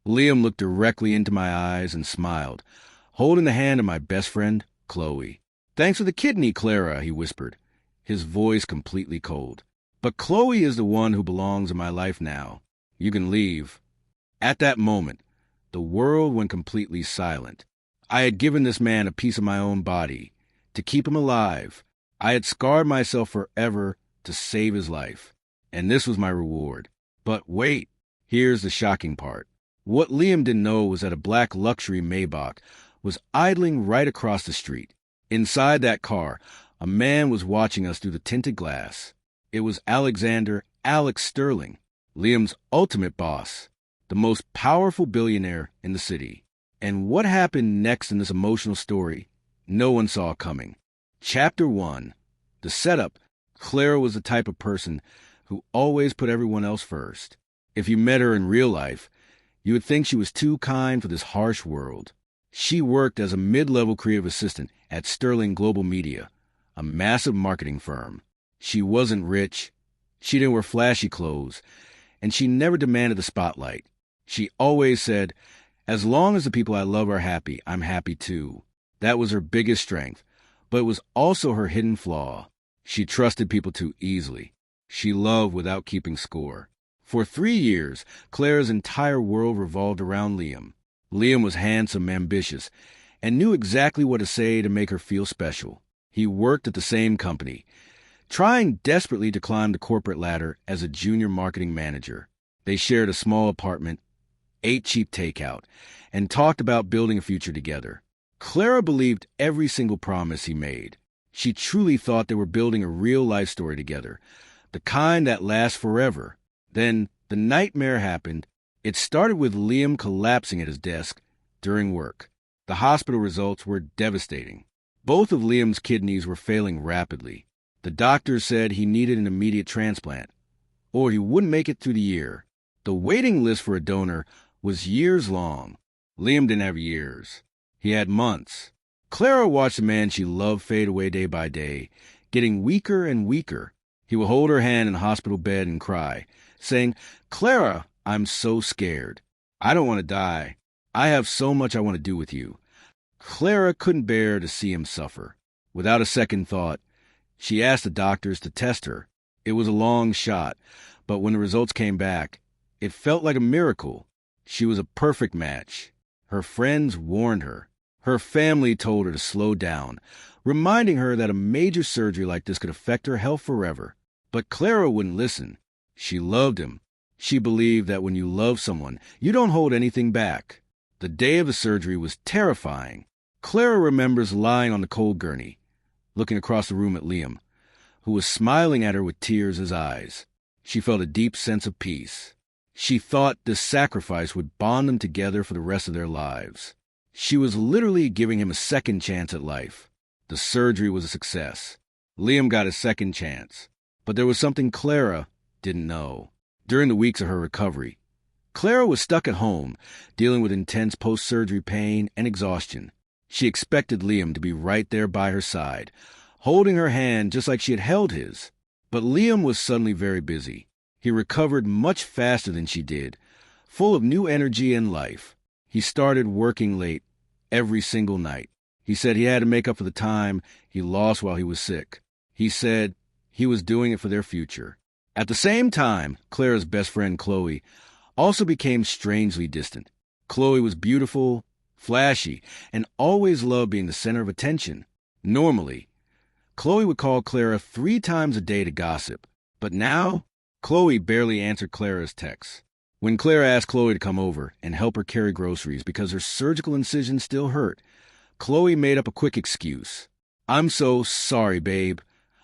Liam looked directly into my eyes and smiled, holding the hand of my best friend, Chloe. "Thanks for the kidney, Clara," he whispered, his voice completely cold. "But Chloe is the one who belongs in my life now. You can leave." At that moment, the world went completely silent. I had given this man a piece of my own body to keep him alive. I had scarred myself forever to save his life, and this was my reward. But wait, here's the shocking part. What Liam didn't know was that a black luxury Maybach was idling right across the street. Inside that car, a man was watching us through the tinted glass. It was Alec Sterling, Liam's ultimate boss, the most powerful billionaire in the city. And what happened next in this emotional story, no one saw coming. Chapter 1. The setup. Clara was the type of person who always put everyone else first. If you met her in real life, you would think she was too kind for this harsh world. She worked as a mid-level creative assistant at Sterling Global Media, a massive marketing firm. She wasn't rich, she didn't wear flashy clothes, and she never demanded the spotlight. She always said, "As long as the people I love are happy, I'm happy too." That was her biggest strength, but it was also her hidden flaw. She trusted people too easily. She loved without keeping score. For 3 years, Clara's entire world revolved around Liam. Liam was handsome, ambitious, and knew exactly what to say to make her feel special. He worked at the same company, trying desperately to climb the corporate ladder as a junior marketing manager. They shared a small apartment, ate cheap takeout, and talked about building a future together. Clara believed every single promise he made. She truly thought they were building a real life story together, the kind that lasts forever. Then the nightmare happened. It started with Liam collapsing at his desk during work. The hospital results were devastating. Both of Liam's kidneys were failing rapidly. The doctors said he needed an immediate transplant, or he wouldn't make it through the year. The waiting list for a donor was years long. Liam didn't have years. He had months. Clara watched the man she loved fade away day by day, getting weaker and weaker. He would hold her hand in the hospital bed and cry, saying, "Clara, I'm so scared. I don't want to die. I have so much I want to do with you." Clara couldn't bear to see him suffer. Without a second thought, she asked the doctors to test her. It was a long shot, but when the results came back, it felt like a miracle. She was a perfect match. Her friends warned her. Her family told her to slow down, reminding her that a major surgery like this could affect her health forever. But Clara wouldn't listen. She loved him. She believed that when you love someone, you don't hold anything back. The day of the surgery was terrifying. Clara remembers lying on the cold gurney, looking across the room at Liam, who was smiling at her with tears in his eyes. She felt a deep sense of peace. She thought this sacrifice would bond them together for the rest of their lives. She was literally giving him a second chance at life. The surgery was a success. Liam got a second chance. But there was something Clara didn't know. During the weeks of her recovery, Clara was stuck at home, dealing with intense post-surgery pain and exhaustion. She expected Liam to be right there by her side, holding her hand just like she had held his. But Liam was suddenly very busy. He recovered much faster than she did, full of new energy and life. He started working late every single night. He said he had to make up for the time he lost while he was sick. He said he was doing it for their future. At the same time, Clara's best friend, Chloe, also became strangely distant. Chloe was beautiful, flashy, and always loved being the center of attention. Normally, Chloe would call Clara 3 times a day to gossip. But now, Chloe barely answered Clara's texts. When Clara asked Chloe to come over and help her carry groceries because her surgical incision still hurt, Chloe made up a quick excuse. "I'm so sorry, babe.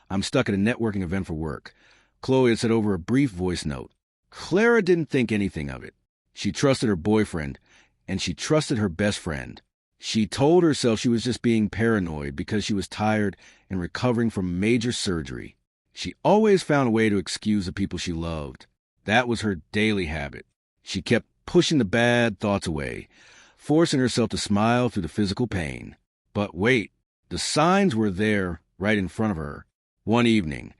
I'm stuck at a networking event for work," Chloe had said over a brief voice note. Clara didn't think anything of it. She trusted her boyfriend, and she trusted her best friend. She told herself she was just being paranoid because she was tired and recovering from major surgery. She always found a way to excuse the people she loved. That was her daily habit. She kept pushing the bad thoughts away, forcing herself to smile through the physical pain. But wait, the signs were there right in front of her. One evening,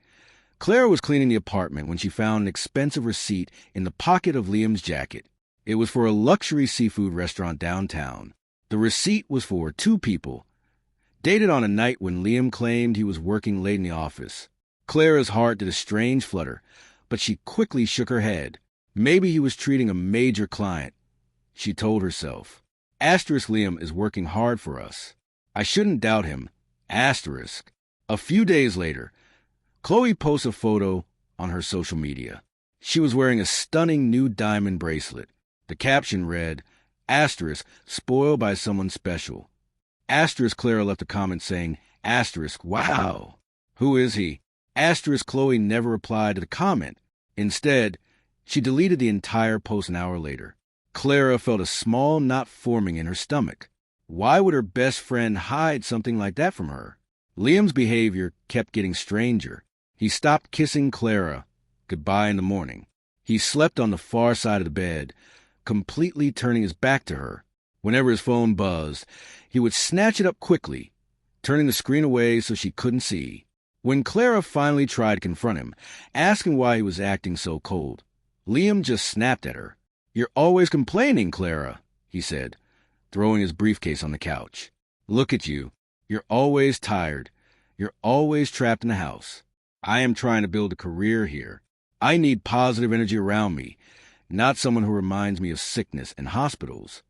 Clara was cleaning the apartment when she found an expensive receipt in the pocket of Liam's jacket. It was for a luxury seafood restaurant downtown. The receipt was for 2 people, dated on a night when Liam claimed he was working late in the office. Clara's heart did a strange flutter, but she quickly shook her head. Maybe he was treating a major client, she told herself. Asterisk Liam is working hard for us. I shouldn't doubt him. Asterisk. A few days later, Chloe posts a photo on her social media. She was wearing a stunning new diamond bracelet. The caption read, asterisk, spoiled by someone special. Asterisk Clara left a comment saying, asterisk, wow. Who is he? Asterisk Chloe never replied to the comment. Instead, she deleted the entire post an hour later. Clara felt a small knot forming in her stomach. Why would her best friend hide something like that from her? Liam's behavior kept getting stranger. He stopped kissing Clara goodbye in the morning. He slept on the far side of the bed, completely turning his back to her. Whenever his phone buzzed, he would snatch it up quickly, turning the screen away so she couldn't see. When Clara finally tried to confront him, asking why he was acting so cold, Liam just snapped at her. You're always complaining, Clara, he said, throwing his briefcase on the couch. Look at you. You're always tired. You're always trapped in the house. I am trying to build a career here. I need positive energy around me, not someone who reminds me of sickness and hospitals.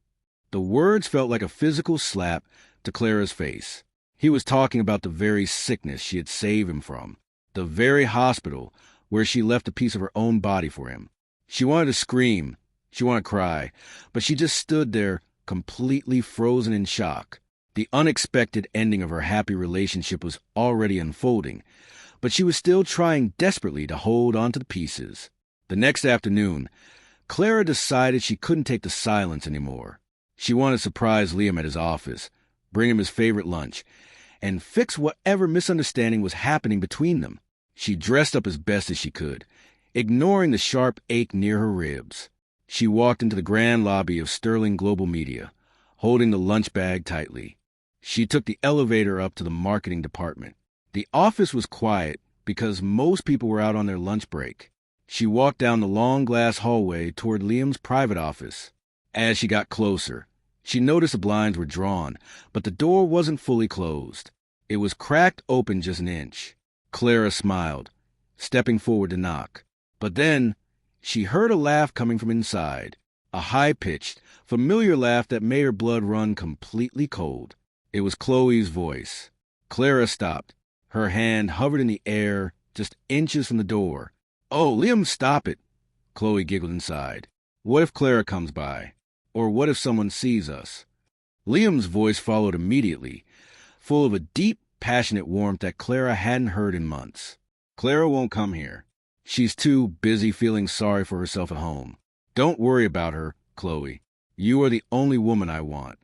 The words felt like a physical slap to Clara's face. He was talking about the very sickness she had saved him from, the very hospital where she left a piece of her own body for him. She wanted to scream, she wanted to cry, but she just stood there completely frozen in shock. The unexpected ending of her happy relationship was already unfolding, but she was still trying desperately to hold on to the pieces. The next afternoon, Clara decided she couldn't take the silence anymore. She wanted to surprise Liam at his office, bring him his favorite lunch, and fix whatever misunderstanding was happening between them. She dressed up as best as she could, ignoring the sharp ache near her ribs. She walked into the grand lobby of Sterling Global Media, holding the lunch bag tightly. She took the elevator up to the marketing department. The office was quiet because most people were out on their lunch break. She walked down the long glass hallway toward Liam's private office. As she got closer, she noticed the blinds were drawn, but the door wasn't fully closed. It was cracked open just an inch. Clara smiled, stepping forward to knock. But then she heard a laugh coming from inside, a high-pitched, familiar laugh that made her blood run completely cold. It was Chloe's voice. Clara stopped. Her hand hovered in the air just inches from the door. Oh, Liam, stop it, Chloe giggled inside. What if Clara comes by? Or what if someone sees us? Liam's voice followed immediately, full of a deep, passionate warmth that Clara hadn't heard in months. Clara won't come here. She's too busy feeling sorry for herself at home. Don't worry about her, Chloe. You are the only woman I want.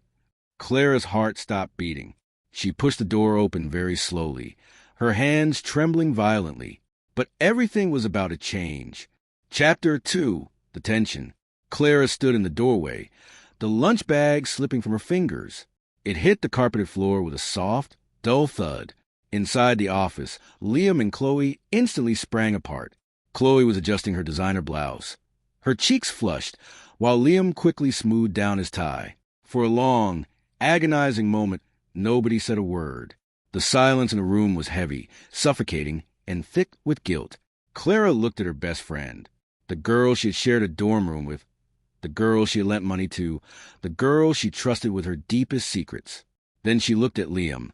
Clara's heart stopped beating. She pushed the door open very slowly, her hands trembling violently. But everything was about to change. Chapter 2, The Tension. Clara stood in the doorway, the lunch bag slipping from her fingers. It hit the carpeted floor with a soft, dull thud. Inside the office, Liam and Chloe instantly sprang apart. Chloe was adjusting her designer blouse. Her cheeks flushed, while Liam quickly smoothed down his tie. For a long, agonizing moment, nobody said a word. The silence in the room was heavy, suffocating, and thick with guilt. Clara looked at her best friend, the girl she had shared a dorm room with, the girl she had lent money to, the girl she trusted with her deepest secrets. Then she looked at Liam,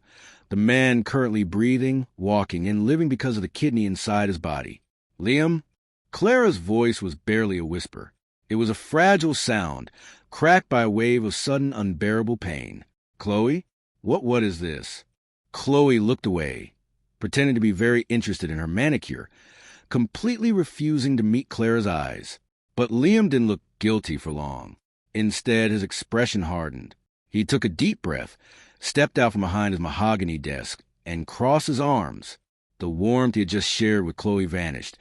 the man currently breathing, walking, and living because of the kidney inside his body. Liam? Clara's voice was barely a whisper. It was a fragile sound, cracked by a wave of sudden unbearable pain. Chloe? What is this? Chloe looked away, pretending to be very interested in her manicure, completely refusing to meet Clara's eyes. But Liam didn't look guilty for long. Instead, his expression hardened. He took a deep breath, stepped out from behind his mahogany desk, and crossed his arms. The warmth he had just shared with Chloe vanished,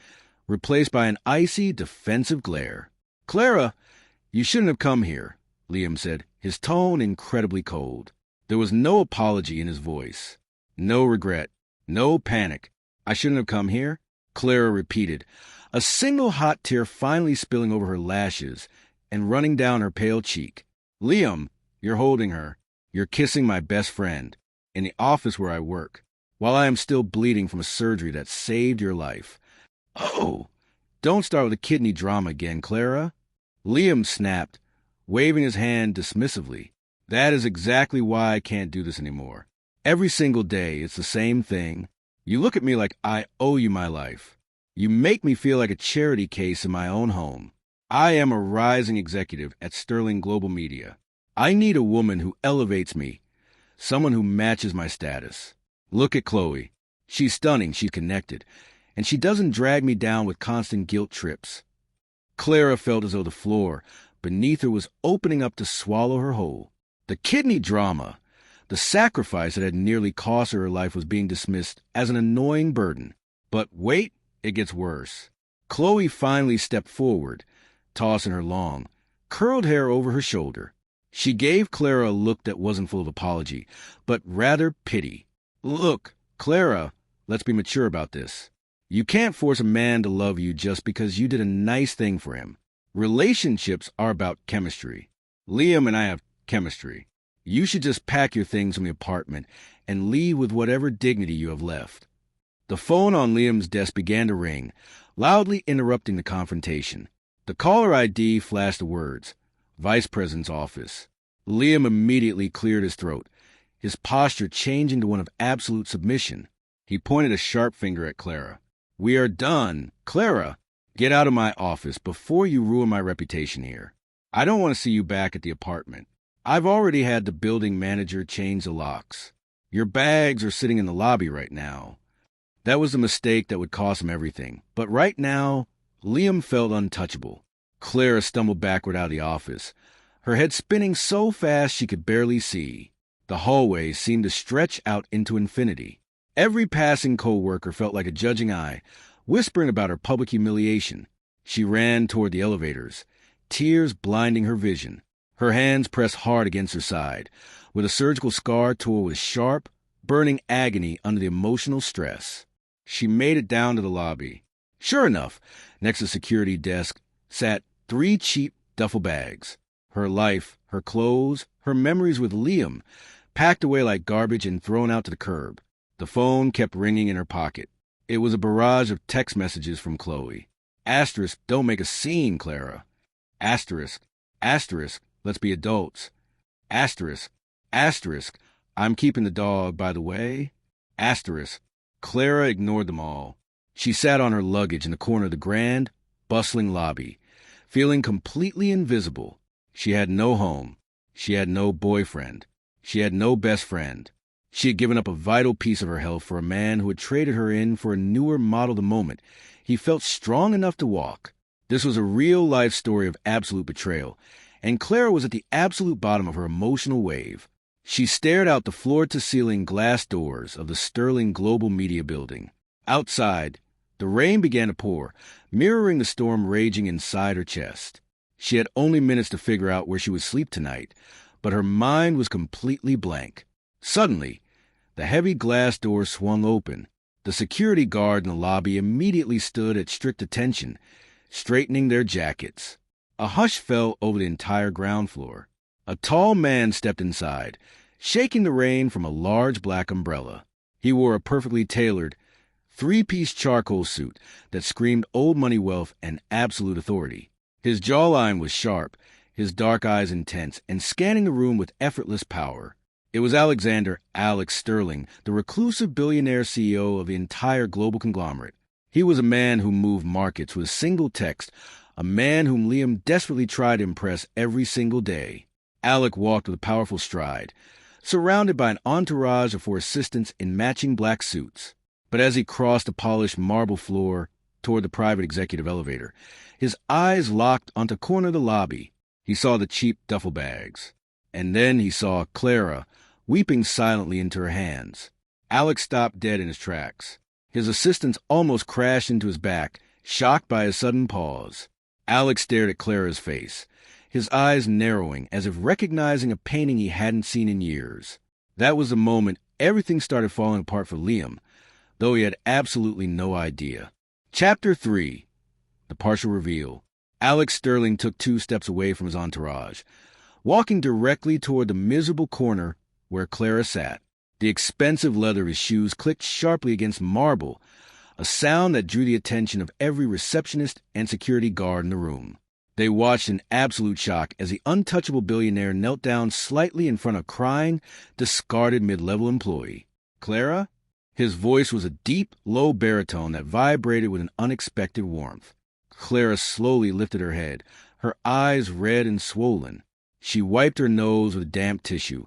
replaced by an icy, defensive glare. Clara, you shouldn't have come here, Liam said, his tone incredibly cold. There was no apology in his voice, no regret, no panic. I shouldn't have come here, Clara repeated, a single hot tear finally spilling over her lashes and running down her pale cheek. Liam, you're holding her. You're kissing my best friend. In the office where I work, while I am still bleeding from a surgery that saved your life. Oh, don't start with a kidney drama again, Clara. Liam snapped, waving his hand dismissively. That is exactly why I can't do this anymore. Every single day, it's the same thing. You look at me like I owe you my life. You make me feel like a charity case in my own home. I am a rising executive at Sterling Global Media. I need a woman who elevates me, someone who matches my status. Look at Chloe. She's stunning, she's connected, and she doesn't drag me down with constant guilt trips. Clara felt as though the floor beneath her was opening up to swallow her whole. The kidney drama, the sacrifice that had nearly cost her her life, was being dismissed as an annoying burden. But wait, it gets worse. Chloe finally stepped forward, tossing her long, curled hair over her shoulder. She gave Clara a look that wasn't full of apology, but rather pity. Look, Clara, let's be mature about this. You can't force a man to love you just because you did a nice thing for him. Relationships are about chemistry. Liam and I have chemistry. You should just pack your things from the apartment and leave with whatever dignity you have left. The phone on Liam's desk began to ring, loudly interrupting the confrontation. The caller ID flashed the words, Vice President's office. Liam immediately cleared his throat, his posture changing to one of absolute submission. He pointed a sharp finger at Clara. We are done. Clara, get out of my office before you ruin my reputation here. I don't want to see you back at the apartment. I've already had the building manager change the locks. Your bags are sitting in the lobby right now. That was a mistake that would cost him everything. But right now, Liam felt untouchable. Clara stumbled backward out of the office, her head spinning so fast she could barely see. The hallway seemed to stretch out into infinity. Every passing co-worker felt like a judging eye, whispering about her public humiliation. She ran toward the elevators, tears blinding her vision. Her hands pressed hard against her side, where the surgical scar tore with sharp, burning agony under the emotional stress. She made it down to the lobby. Sure enough, next to the security desk sat 3 cheap duffel bags. Her life, her clothes, her memories with Liam, packed away like garbage and thrown out to the curb. The phone kept ringing in her pocket. It was a barrage of text messages from Chloe. Asterisk, don't make a scene, Clara. Asterisk, asterisk, let's be adults. Asterisk, asterisk, I'm keeping the dog, by the way. Asterisk. Clara ignored them all. She sat on her luggage in the corner of the grand, bustling lobby, feeling completely invisible. She had no home. She had no boyfriend. She had no best friend. She had given up a vital piece of her health for a man who had traded her in for a newer model the moment he felt strong enough to walk. This was a real-life story of absolute betrayal, and Clara was at the absolute bottom of her emotional wave. She stared out the floor-to-ceiling glass doors of the Sterling Global Media building. Outside, the rain began to pour, mirroring the storm raging inside her chest. She had only minutes to figure out where she would sleep tonight, but her mind was completely blank. Suddenly, the heavy glass door swung open. The security guard in the lobby immediately stood at strict attention, straightening their jackets. A hush fell over the entire ground floor. A tall man stepped inside, shaking the rain from a large black umbrella. He wore a perfectly tailored, 3-piece charcoal suit that screamed old money wealth and absolute authority. His jawline was sharp, his dark eyes intense, and scanning the room with effortless power. It was Alexander Alec Sterling, the reclusive billionaire CEO of the entire global conglomerate. He was a man who moved markets with a single text, a man whom Liam desperately tried to impress every single day. Alec walked with a powerful stride, surrounded by an entourage of 4 assistants in matching black suits. But as he crossed the polished marble floor toward the private executive elevator, his eyes locked onto a corner of the lobby. He saw the cheap duffel bags. And then he saw Clara, weeping silently into her hands. Alec stopped dead in his tracks. His assistants almost crashed into his back, shocked by his sudden pause. Alec stared at Clara's face, his eyes narrowing as if recognizing a painting he hadn't seen in years. That was the moment everything started falling apart for Liam, though he had absolutely no idea. Chapter 3. The Partial Reveal. Alex Sterling took 2 steps away from his entourage, walking directly toward the miserable corner where Clara sat. The expensive leather of his shoes clicked sharply against marble, a sound that drew the attention of every receptionist and security guard in the room. They watched in absolute shock as the untouchable billionaire knelt down slightly in front of a crying, discarded mid-level employee. "Clara?" His voice was a deep, low baritone that vibrated with an unexpected warmth. Clara slowly lifted her head, her eyes red and swollen. She wiped her nose with damp tissue,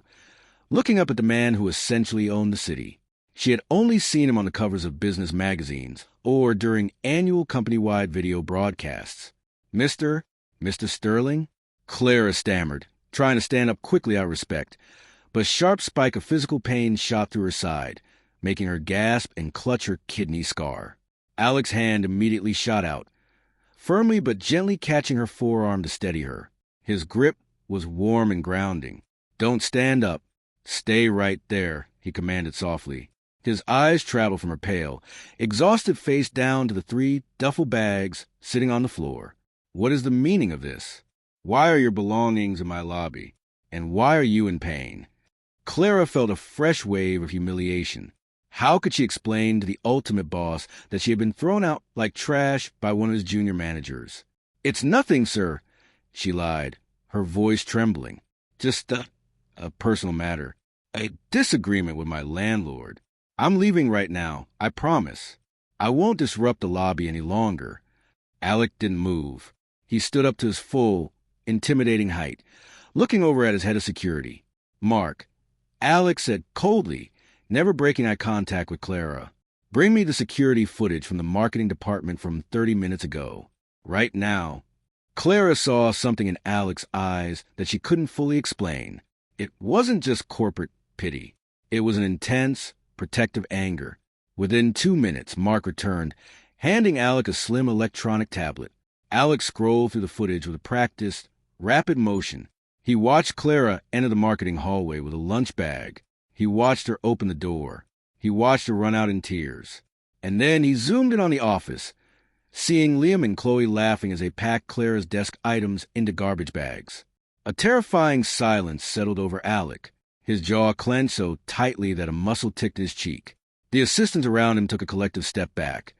looking up at the man who essentially owned the city. She had only seen him on the covers of business magazines or during annual company-wide video broadcasts. Mr. Sterling? Clara stammered, trying to stand up quickly out of respect, but a sharp spike of physical pain shot through her side, making her gasp and clutch her kidney scar. Alec's hand immediately shot out, firmly but gently catching her forearm to steady her. His grip was warm and grounding. "Don't stand up. Stay right there," he commanded softly. His eyes traveled from her pale, exhausted face down to the 3 duffel bags sitting on the floor. "What is the meaning of this? Why are your belongings in my lobby? And why are you in pain?" Clara felt a fresh wave of humiliation. How could she explain to the ultimate boss that she had been thrown out like trash by one of his junior managers? "It's nothing, sir," she lied, her voice trembling. "Just a personal matter. A disagreement with my landlord. I'm leaving right now, I promise. I won't disrupt the lobby any longer." Alec didn't move. He stood up to his full, intimidating height, looking over at his head of security, Mark. Alec said coldly, never breaking eye contact with Clara, "Bring me the security footage from the marketing department from 30 minutes ago. Right now." Clara saw something in Alec's eyes that she couldn't fully explain. It wasn't just corporate pity. It was an intense, protective anger. Within 2 minutes, Mark returned, handing Alec a slim electronic tablet. Alec scrolled through the footage with a practiced, rapid motion. He watched Clara enter the marketing hallway with a lunch bag. He watched her open the door. He watched her run out in tears. And then he zoomed in on the office, seeing Liam and Chloe laughing as they packed Clara's desk items into garbage bags. A terrifying silence settled over Alec. His jaw clenched so tightly that a muscle ticked his cheek. The assistants around him took a collective step back,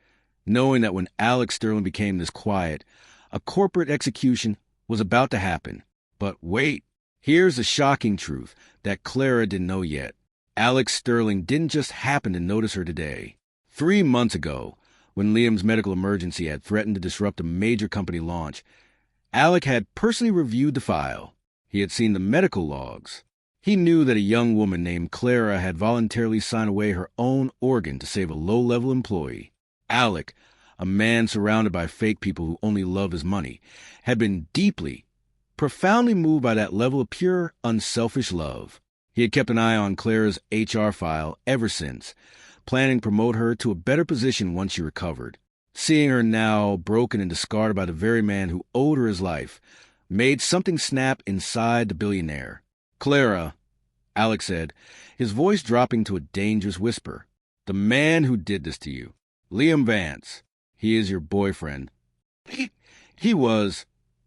knowing that when Alec Sterling became this quiet, a corporate execution was about to happen. But wait, here's the shocking truth that Clara didn't know yet. Alec Sterling didn't just happen to notice her today. 3 months ago, when Liam's medical emergency had threatened to disrupt a major company launch, Alec had personally reviewed the file. He had seen the medical logs. He knew that a young woman named Clara had voluntarily signed away her own organ to save a low-level employee. Alec, a man surrounded by fake people who only love his money, had been deeply, profoundly moved by that level of pure, unselfish love. He had kept an eye on Clara's HR file ever since, planning to promote her to a better position once she recovered. Seeing her now broken and discarded by the very man who owed her his life made something snap inside the billionaire. "Clara," Alec said, his voice dropping to a dangerous whisper, "the man who did this to you, Liam Vance, he is your boyfriend." He was,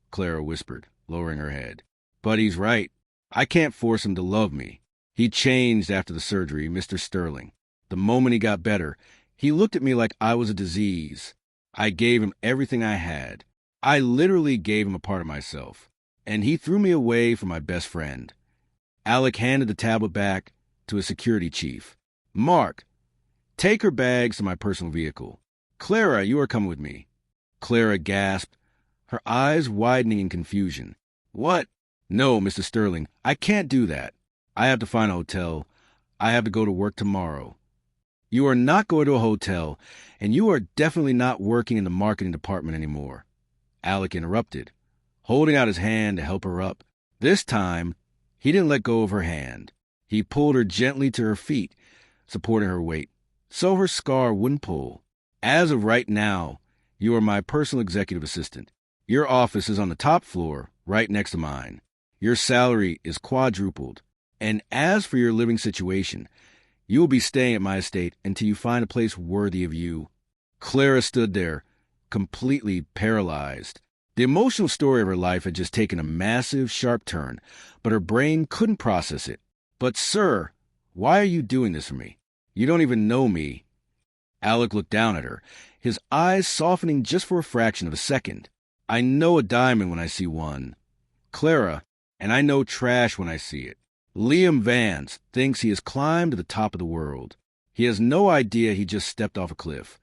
Clara whispered, lowering her head. "But he's right. I can't force him to love me. He changed after the surgery, Mr. Sterling. The moment he got better, he looked at me like I was a disease. I gave him everything I had. I literally gave him a part of myself. And he threw me away for my best friend." Alec handed the tablet back to his security chief. "Mark, take her bags to my personal vehicle. Clara, you are coming with me." Clara gasped, her eyes widening in confusion. "What?" "No, Mr. Sterling, I can't do that. I have to find a hotel. I have to go to work tomorrow." "You are not going to a hotel, and you are definitely not working in the marketing department anymore," Alec interrupted, holding out his hand to help her up. This time, he didn't let go of her hand. He pulled her gently to her feet, supporting her weight, so her scar wouldn't pull. "As of right now, you are my personal executive assistant. Your office is on the top floor, right next to mine. Your salary is quadrupled. And as for your living situation, you will be staying at my estate until you find a place worthy of you." Clara stood there, completely paralyzed. The emotional story of her life had just taken a massive, sharp turn, but her brain couldn't process it. "But, sir, why are you doing this for me? You don't even know me." Alec looked down at her, his eyes softening just for a fraction of a second. "I know a diamond when I see one, Clara, and I know trash when I see it. Liam Vance thinks he has climbed to the top of the world. He has no idea he just stepped off a cliff."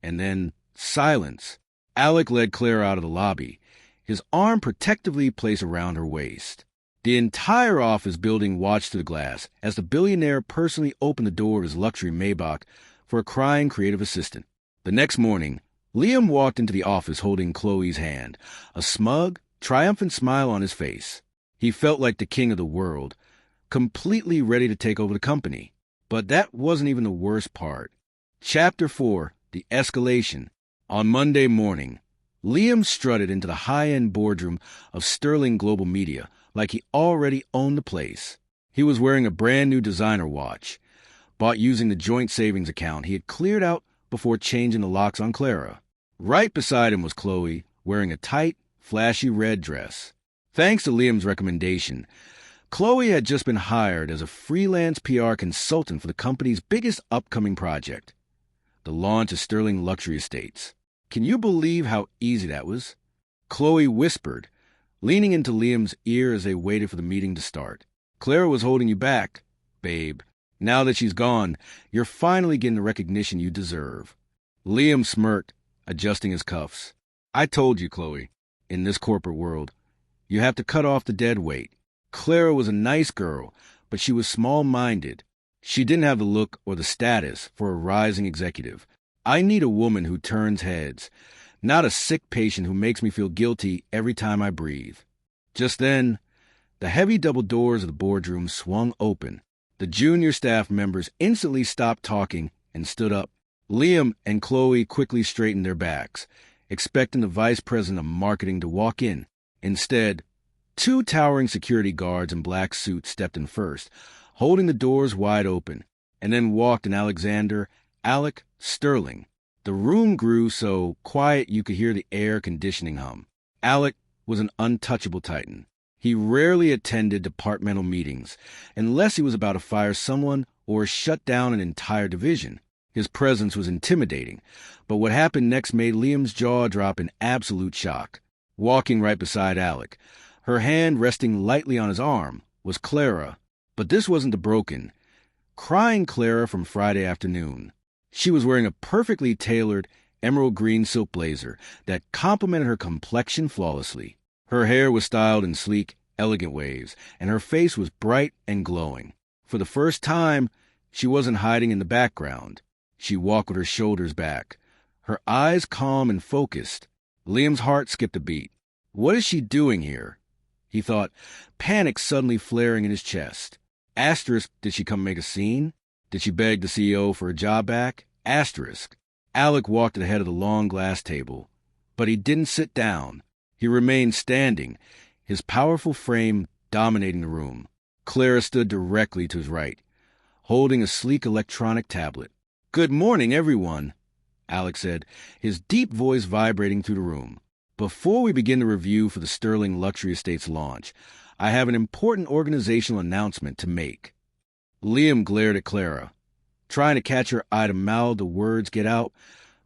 And then silence. Alec led Clara out of the lobby, his arm protectively placed around her waist. The entire office building watched through the glass as the billionaire personally opened the door of his luxury Maybach for a crying creative assistant. The next morning, Liam walked into the office holding Chloe's hand, a smug, triumphant smile on his face. He felt like the king of the world, completely ready to take over the company. But that wasn't even the worst part. Chapter 4, The Escalation. On Monday morning, Liam strutted into the high-end boardroom of Sterling Global Media like he already owned the place. He was wearing a brand-new designer watch, bought using the joint savings account he had cleared out before changing the locks on Clara. Right beside him was Chloe, wearing a tight, flashy red dress. Thanks to Liam's recommendation, Chloe had just been hired as a freelance PR consultant for the company's biggest upcoming project, the launch of Sterling Luxury Estates. "Can you believe how easy that was?" Chloe whispered, leaning into Liam's ear as they waited for the meeting to start. "Clara was holding you back, babe. Now that she's gone, you're finally getting the recognition you deserve." Liam smirked, adjusting his cuffs. "I told you, Chloe, in this corporate world, you have to cut off the dead weight. Clara was a nice girl, but she was small-minded. She didn't have the look or the status for a rising executive. I need a woman who turns heads, not a sick patient who makes me feel guilty every time I breathe." Just then, the heavy double doors of the boardroom swung open. The junior staff members instantly stopped talking and stood up. Liam and Chloe quickly straightened their backs, expecting the vice president of marketing to walk in. Instead, two towering security guards in black suits stepped in first, holding the doors wide open, and then walked in Alec Sterling. The room grew so quiet you could hear the air conditioning hum. Alec was an untouchable titan. He rarely attended departmental meetings, unless he was about to fire someone or shut down an entire division. His presence was intimidating, but what happened next made Liam's jaw drop in absolute shock. Walking right beside Alec, her hand resting lightly on his arm, was Clara. But this wasn't the broken, crying Clara from Friday afternoon. She was wearing a perfectly tailored emerald green silk blazer that complemented her complexion flawlessly. Her hair was styled in sleek, elegant waves, and her face was bright and glowing. For the first time, she wasn't hiding in the background. She walked with her shoulders back, her eyes calm and focused. Liam's heart skipped a beat. What is she doing here? He thought, panic suddenly flaring in his chest. Asterisk, did she come make a scene? Did she beg the CEO for a job back? Asterisk. Alec walked to the head of the long glass table, but he didn't sit down. He remained standing, his powerful frame dominating the room. Clara stood directly to his right, holding a sleek electronic tablet. "Good morning, everyone," Alec said, his deep voice vibrating through the room. "Before we begin the review for the Sterling Luxury Estates launch, I have an important organizational announcement to make." Liam glared at Clara, trying to catch her eye to mouth the words get out,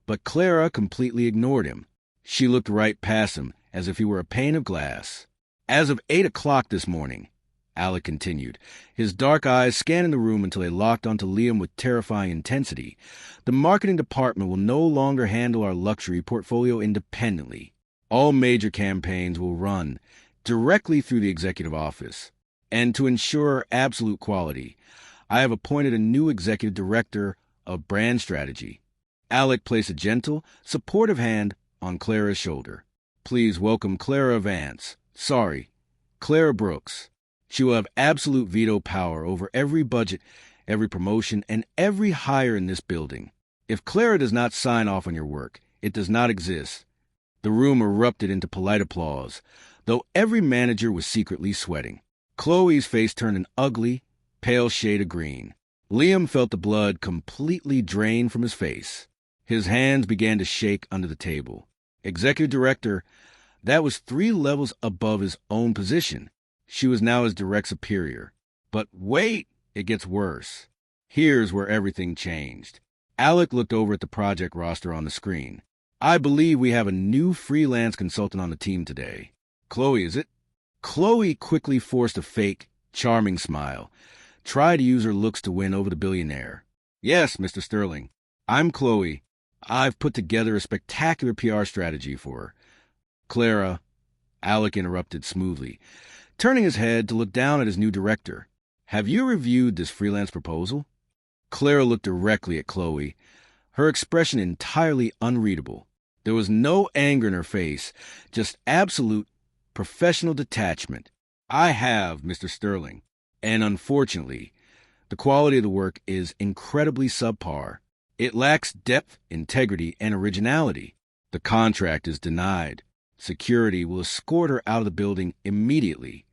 but Clara completely ignored him. She looked right past him, as if he were a pane of glass. "As of 8 o'clock this morning," Alec continued, his dark eyes scanning the room until they locked onto Liam with terrifying intensity, "the marketing department will no longer handle our luxury portfolio independently. All major campaigns will run directly through the executive office. And to ensure absolute quality, I have appointed a new executive director of brand strategy." Alec placed a gentle, supportive hand on Clara's shoulder. "Please welcome Clara Vance. Clara Brooks. She will have absolute veto power over every budget, every promotion, and every hire in this building. If Clara does not sign off on your work, it does not exist." The room erupted into polite applause, though every manager was secretly sweating. Chloe's face turned an ugly, pale shade of green. Liam felt the blood completely drain from his face. His hands began to shake under the table. "Executive Director, That was 3 levels above his own position. She was now his direct superior. But wait, it gets worse. Here's where everything changed. Alec looked over at the project roster on the screen. I believe we have a new freelance consultant on the team today. Chloe, is it? Chloe quickly forced a fake, charming smile. Tried to use her looks to win over the billionaire. Yes, Mr. Sterling. I'm Chloe. I've put together a spectacular PR strategy for her. Clara, Alec interrupted smoothly, turning his head to look down at his new director. Have you reviewed this freelance proposal? Clara looked directly at Chloe, her expression entirely unreadable. There was no anger in her face, just absolute professional detachment. I have, Mr. Sterling, and unfortunately, the quality of the work is incredibly subpar. It lacks depth, integrity, and originality. The contract is denied. Security will escort her out of the building immediately.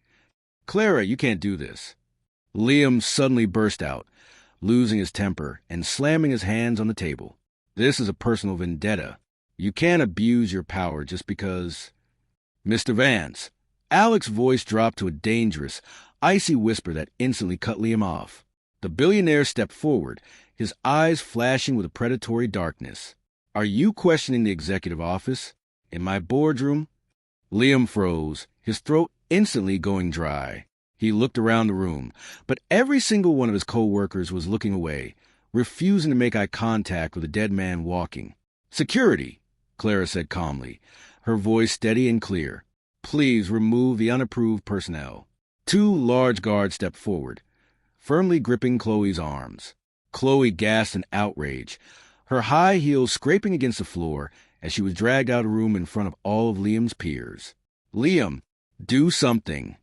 Clara, you can't do this. Liam suddenly burst out, losing his temper and slamming his hands on the table. This is a personal vendetta. You can't abuse your power just because... Mr. Vance. Alec's voice dropped to a dangerous, icy whisper that instantly cut Liam off. The billionaire stepped forward, his eyes flashing with a predatory darkness. Are you questioning the executive office? In my boardroom? Liam froze, his throat instantly going dry. He looked around the room, but every single one of his co-workers was looking away, refusing to make eye contact with the dead man walking. Security, Clara said calmly, her voice steady and clear. Please remove the unapproved personnel. 2 large guards stepped forward, firmly gripping Chloe's arms. Chloe gasped in outrage, her high heels scraping against the floor as she was dragged out of the room in front of all of Liam's peers. Liam, do something,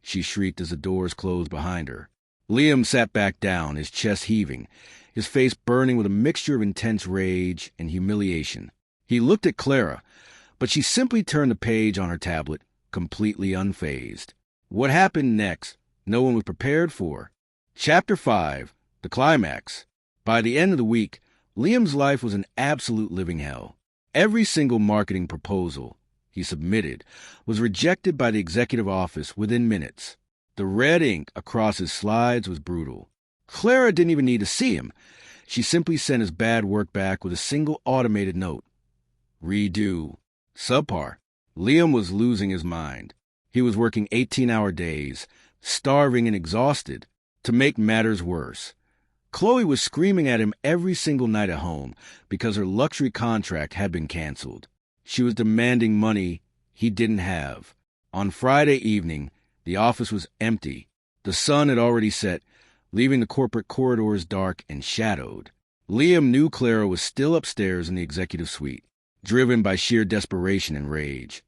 she shrieked as the doors closed behind her. Liam sat back down, his chest heaving, his face burning with a mixture of intense rage and humiliation. He looked at Clara, but she simply turned the page on her tablet, completely unfazed. What happened next, no one was prepared for. Chapter 5, the climax. By the end of the week, Liam's life was an absolute living hell. Every single marketing proposal he submitted was rejected by the executive office within minutes. The red ink across his slides was brutal. Clara didn't even need to see him. She simply sent his bad work back with a single automated note. Redo. Subpar. Liam was losing his mind. He was working 18-hour days, starving and exhausted. To make matters worse, Chloe was screaming at him every single night at home because her luxury contract had been canceled. She was demanding money he didn't have. On Friday evening, the office was empty. The sun had already set, leaving the corporate corridors dark and shadowed. Liam knew Clara was still upstairs in the executive suite, driven by sheer desperation and rage.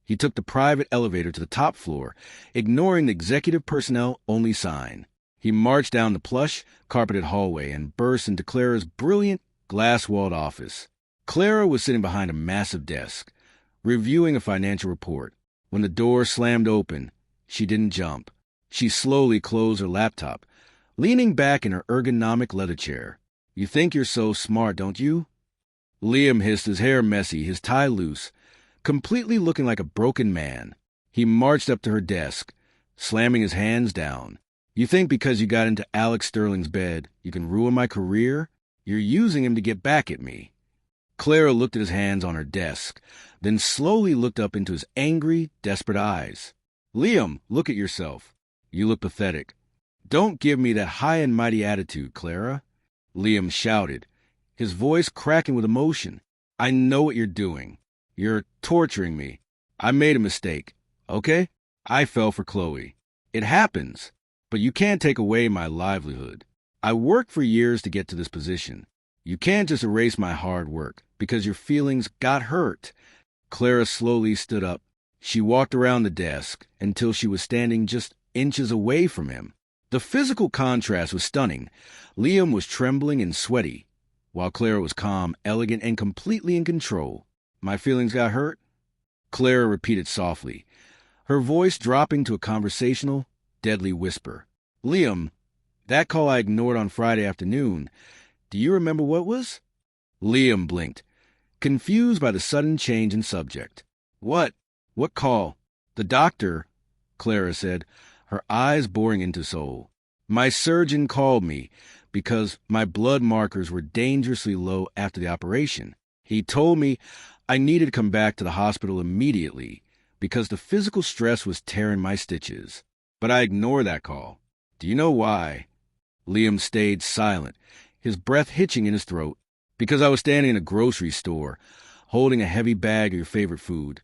He took the private elevator to the top floor, ignoring the executive personnel-only sign. He marched down the plush, carpeted hallway and burst into Clara's brilliant, glass-walled office. Clara was sitting behind a massive desk, reviewing a financial report. When the door slammed open, she didn't jump. She slowly closed her laptop, leaning back in her ergonomic leather chair. You think you're so smart, don't you? Liam hissed, his hair messy, his tie loose, completely looking like a broken man. He marched up to her desk, slamming his hands down. You think because you got into Alec Sterling's bed, you can ruin my career? You're using him to get back at me. Clara looked at his hands on her desk, then slowly looked up into his angry, desperate eyes. Liam, look at yourself. You look pathetic. Don't give me that high and mighty attitude, Clara. Liam shouted, his voice cracking with emotion. I know what you're doing. You're torturing me. I made a mistake, okay? I fell for Chloe. It happens, but you can't take away my livelihood. I worked for years to get to this position. You can't just erase my hard work because your feelings got hurt. Clara slowly stood up. She walked around the desk until she was standing just inches away from him. The physical contrast was stunning. Liam was trembling and sweaty, while Clara was calm, elegant, and completely in control. My feelings got hurt? Clara repeated softly, her voice dropping to a conversational, deadly whisper. Liam, that call I ignored on Friday afternoon, do you remember what was? Liam blinked, confused by the sudden change in subject. What? What call? The doctor, Clara said, her eyes boring into Soul. My surgeon called me because my blood markers were dangerously low after the operation. He told me I needed to come back to the hospital immediately because the physical stress was tearing my stitches. But I ignored that call. Do you know why? Liam stayed silent, his breath hitching in his throat. Because I was standing in a grocery store, holding a heavy bag of your favorite food,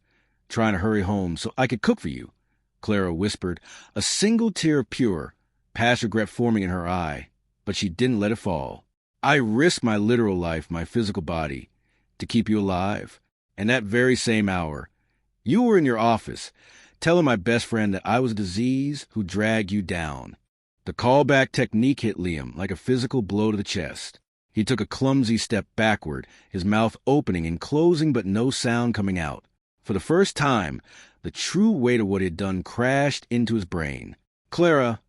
trying to hurry home so I could cook for you, Clara whispered, a single tear of pure, past regret forming in her eye, but she didn't let it fall. I risked my literal life, my physical body, to keep you alive. And that very same hour, you were in your office, telling my best friend that I was a disease who dragged you down. The callback technique hit Liam like a physical blow to the chest. He took a clumsy step backward, his mouth opening and closing but no sound coming out. For the first time, the true weight of what he had done crashed into his brain. Clara,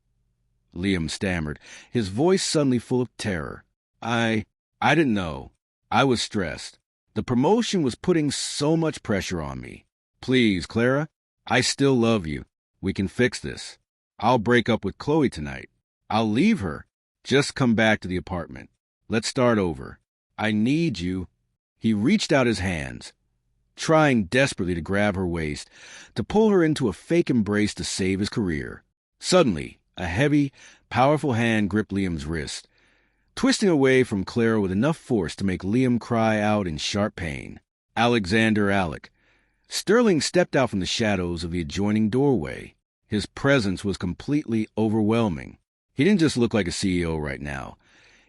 Liam stammered, his voice suddenly full of terror. I didn't know. I was stressed. The promotion was putting so much pressure on me. Please, Clara, I still love you. We can fix this. I'll break up with Chloe tonight. I'll leave her. Just come back to the apartment. Let's start over. I need you. He reached out his hands, trying desperately to grab her waist, to pull her into a fake embrace to save his career. Suddenly, a heavy, powerful hand gripped Liam's wrist, twisting away from Clara with enough force to make Liam cry out in sharp pain. Alec. Sterling stepped out from the shadows of the adjoining doorway. His presence was completely overwhelming. He didn't just look like a CEO right now.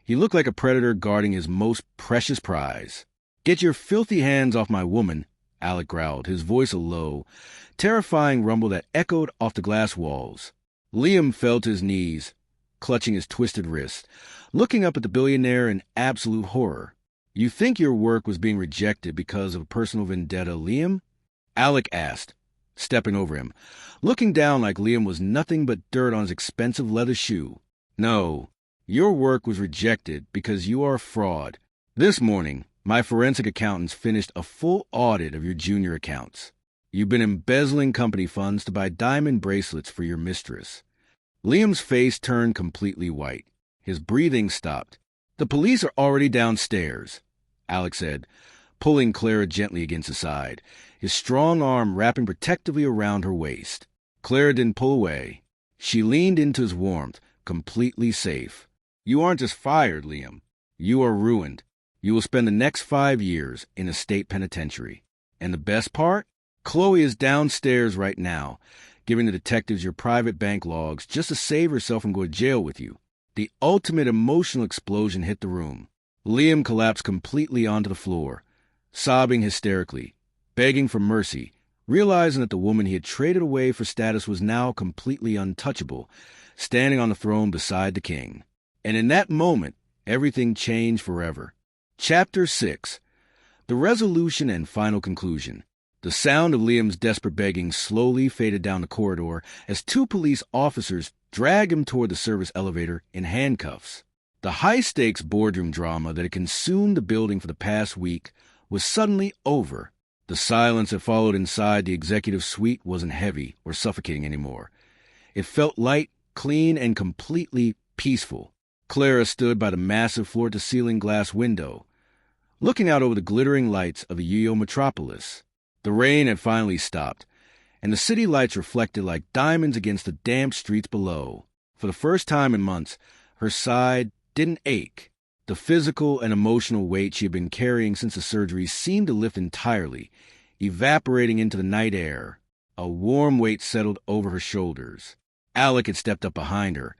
He looked like a predator guarding his most precious prize. Get your filthy hands off my woman, Alec growled, his voice a low, terrifying rumble that echoed off the glass walls. Liam fell to his knees, clutching his twisted wrist, looking up at the billionaire in absolute horror. You think your work was being rejected because of a personal vendetta, Liam? Alec asked, stepping over him, looking down like Liam was nothing but dirt on his expensive leather shoe. No, your work was rejected because you are a fraud. This morning, my forensic accountants finished a full audit of your junior accounts. You've been embezzling company funds to buy diamond bracelets for your mistress. Liam's face turned completely white. His breathing stopped. The police are already downstairs, Alec said, pulling Clara gently against his side, his strong arm wrapping protectively around her waist. Clara didn't pull away. She leaned into his warmth, completely safe. You aren't just fired, Liam. You are ruined. You will spend the next 5 years in a state penitentiary. And the best part? Chloe is downstairs right now, giving the detectives your private bank logs just to save herself from going to jail with you. The ultimate emotional explosion hit the room. Liam collapsed completely onto the floor, sobbing hysterically, begging for mercy, realizing that the woman he had traded away for status was now completely untouchable, standing on the throne beside the king. And in that moment, everything changed forever. Chapter 6. The resolution and final conclusion. The sound of Liam's desperate begging slowly faded down the corridor as 2 police officers dragged him toward the service elevator in handcuffs. The high-stakes boardroom drama that had consumed the building for the past week was suddenly over. The silence that followed inside the executive suite wasn't heavy or suffocating anymore. It felt light, clean, and completely peaceful. Clara stood by the massive floor-to-ceiling glass window, looking out over the glittering lights of the Yo-Yo metropolis. The rain had finally stopped, and the city lights reflected like diamonds against the damp streets below. For the first time in months, her side didn't ache. The physical and emotional weight she had been carrying since the surgery seemed to lift entirely, evaporating into the night air. A warm weight settled over her shoulders. Alec had stepped up behind her,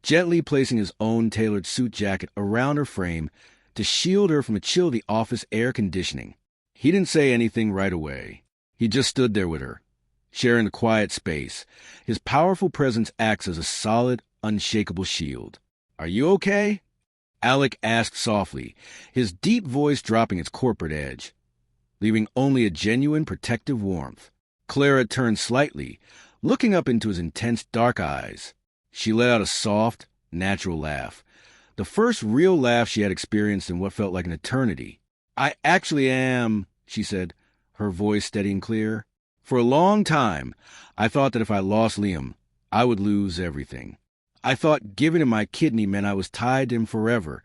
gently placing his own tailored suit jacket around her frame to shield her from the chill of the office air conditioning. He didn't say anything right away. He just stood there with her, sharing the quiet space. His powerful presence acts as a solid, unshakable shield. Are you okay? Alec asked softly, his deep voice dropping its corporate edge, leaving only a genuine protective warmth. Clara turned slightly, looking up into his intense dark eyes. She let out a soft, natural laugh, the first real laugh she had experienced in what felt like an eternity. I actually am, she said, her voice steady and clear. For a long time, I thought that if I lost Liam, I would lose everything. I thought giving him my kidney meant I was tied to him forever,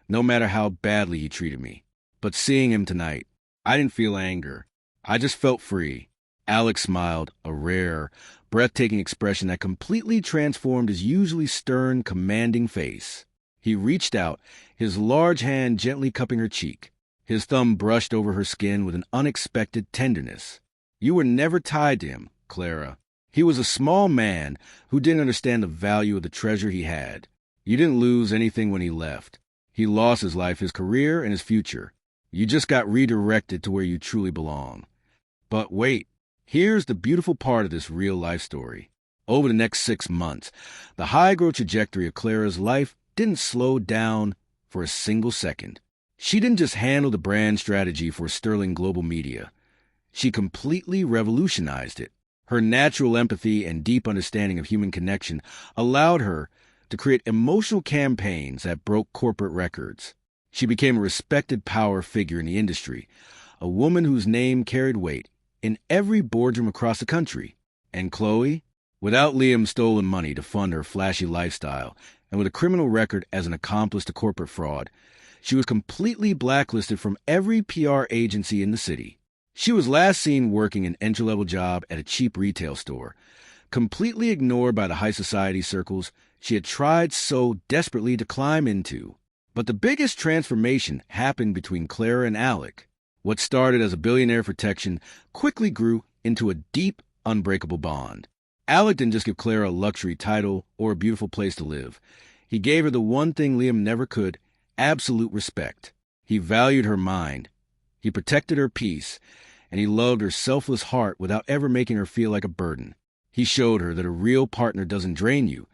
no matter how badly he treated me. But seeing him tonight, I didn't feel anger. I just felt free. Alec smiled, a rare, breathtaking expression that completely transformed his usually stern, commanding face. He reached out, his large hand gently cupping her cheek. His thumb brushed over her skin with an unexpected tenderness. You were never tied to him, Clara. He was a small man who didn't understand the value of the treasure he had. You didn't lose anything when he left. He lost his life, his career, and his future. You just got redirected to where you truly belong. But wait, here's the beautiful part of this real-life story. Over the next 6 months, the high-growth trajectory of Clara's life didn't slow down for a single second. She didn't just handle the brand strategy for Sterling Global Media. She completely revolutionized it. Her natural empathy and deep understanding of human connection allowed her to create emotional campaigns that broke corporate records. She became a respected power figure in the industry, a woman whose name carried weight in every boardroom across the country. And Chloe, without Liam's stolen money to fund her flashy lifestyle, and with a criminal record as an accomplice to corporate fraud, she was completely blacklisted from every PR agency in the city. She was last seen working an entry-level job at a cheap retail store, completely ignored by the high society circles she had tried so desperately to climb into. But the biggest transformation happened between Clara and Alec. What started as a billionaire protection quickly grew into a deep, unbreakable bond. Alec didn't just give Clara a luxury title or a beautiful place to live. He gave her the one thing Liam never could, absolute respect. He valued her mind. He protected her peace, and he loved her selfless heart without ever making her feel like a burden. He showed her that a real partner doesn't drain you.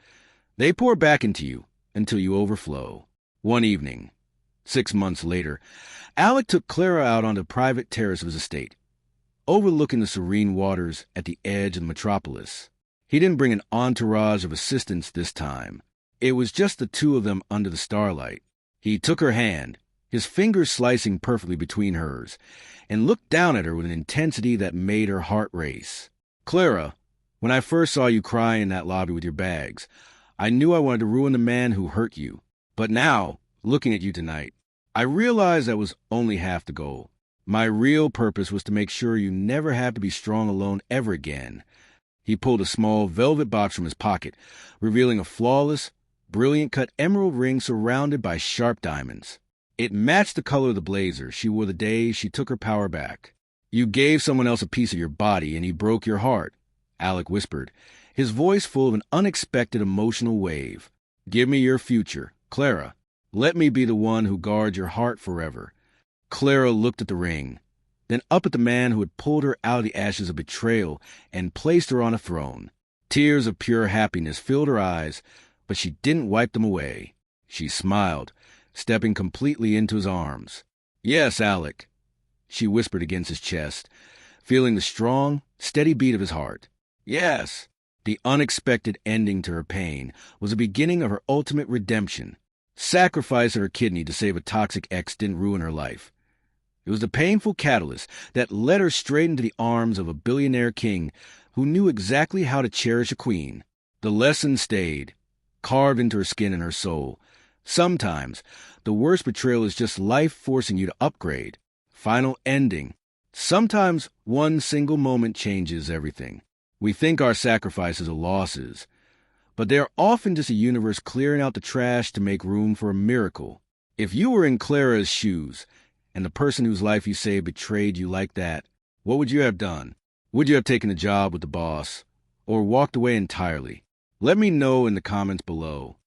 They pour back into you until you overflow. One evening, 6 months later, Alec took Clara out on the private terrace of his estate, overlooking the serene waters at the edge of the metropolis. He didn't bring an entourage of assistants this time. It was just the two of them under the starlight. He took her hand, his fingers slicing perfectly between hers, and looked down at her with an intensity that made her heart race. Clara, when I first saw you crying in that lobby with your bags, I knew I wanted to ruin the man who hurt you. But now, looking at you tonight, I realized that was only half the goal. My real purpose was to make sure you never have to be strong alone ever again. He pulled a small velvet box from his pocket, revealing a flawless, brilliant-cut emerald ring surrounded by sharp diamonds. It matched the color of the blazer she wore the day she took her power back. You gave someone else a piece of your body, and he broke your heart, Alec whispered, his voice full of an unexpected emotional wave. Give me your future, Clara. Let me be the one who guards your heart forever. Clara looked at the ring, then up at the man who had pulled her out of the ashes of betrayal and placed her on a throne. Tears of pure happiness filled her eyes, but she didn't wipe them away. She smiled, stepping completely into his arms. Yes, Alec, she whispered against his chest, feeling the strong, steady beat of his heart. Yes. The unexpected ending to her pain was the beginning of her ultimate redemption. Sacrifice of her kidney to save a toxic ex didn't ruin her life. It was the painful catalyst that led her straight into the arms of a billionaire king who knew exactly how to cherish a queen. The lesson stayed, carved into her skin and her soul. Sometimes, the worst betrayal is just life forcing you to upgrade. Final ending. Sometimes one single moment changes everything. We think our sacrifices are losses, but they are often just a universe clearing out the trash to make room for a miracle. If you were in Clara's shoes, and the person whose life you saved betrayed you like that, what would you have done? Would you have taken a job with the boss, or walked away entirely? Let me know in the comments below.